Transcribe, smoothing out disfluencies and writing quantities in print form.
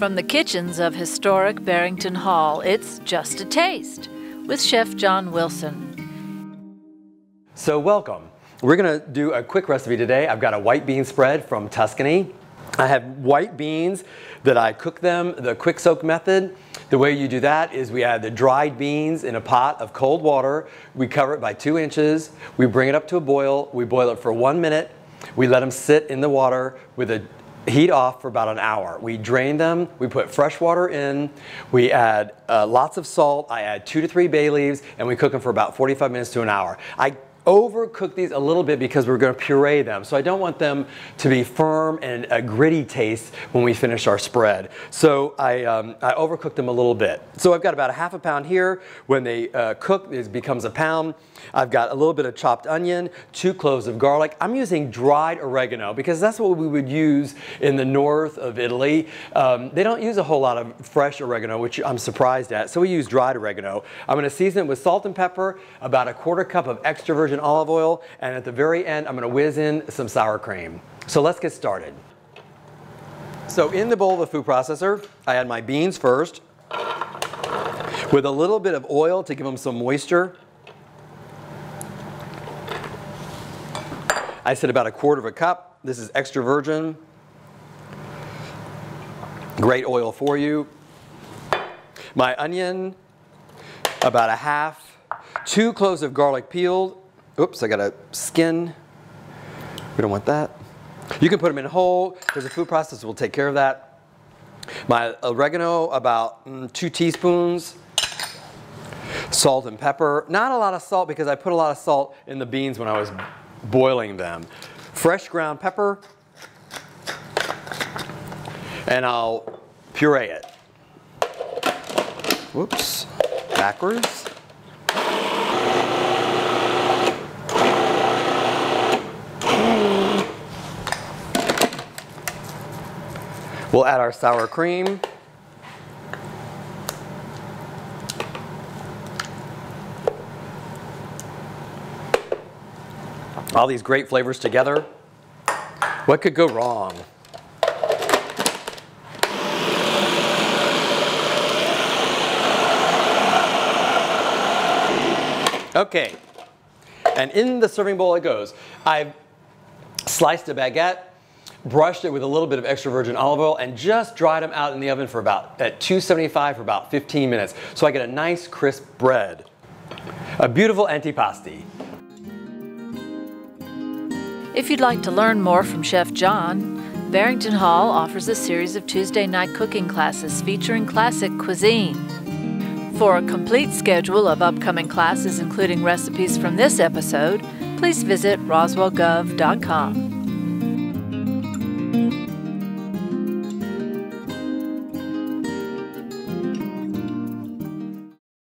From the kitchens of historic Barrington Hall, it's Just a Taste with Chef John Wilson. So welcome. We're going to do a quick recipe today. I've got a white bean spread from Tuscany. I have white beans that I cook them the quick soak method. The way you do that is we add the dried beans in a pot of cold water. We cover it by 2 inches. We bring it up to a boil. We boil it for 1 minute. We let them sit in the water with the heat off for about an hour. We drain them. We put fresh water in. We add lots of salt. I add 2 to 3 bay leaves, and we cook them for about 45 minutes to an hour. I overcook these a little bit because we're going to puree them, so I don't want them to be firm and a gritty taste when we finish our spread. So I overcooked them a little bit. So I've got about a half a pound here. When they cook, it becomes a pound. I've got a little bit of chopped onion, 2 cloves of garlic. I'm using dried oregano because that's what we would use in the north of Italy. They don't use a whole lot of fresh oregano, which I'm surprised at, so we use dried oregano. I'm going to season it with salt and pepper, about a 1/4 cup of extra virgin olive oil, and at the very end I'm going to whiz in some sour cream. So let's get started. So in the bowl of the food processor, I add my beans first with a little bit of oil to give them some moisture. I said about a 1/4 cup. This is extra virgin. Great oil for you. My onion, about a half. 2 cloves of garlic peeled. Oops, I got a skin. We don't want that. You can put them in whole because the food processor will take care of that. My oregano, about 2 teaspoons. Salt and pepper. Not a lot of salt because I put a lot of salt in the beans when I was boiling them. Fresh ground pepper, and I'll puree it. Whoops, backwards. We'll add our sour cream. All these great flavors together. What could go wrong? Okay, and in the serving bowl it goes. I've sliced a baguette, brushed it with a little bit of extra virgin olive oil, and just dried them out in the oven for at 275 for about 15 minutes. So I get a nice crisp bread. A beautiful antipasti. If you'd like to learn more from Chef John, Barrington Hall offers a series of Tuesday night cooking classes featuring classic cuisine. For a complete schedule of upcoming classes, including recipes from this episode, please visit roswellgov.com.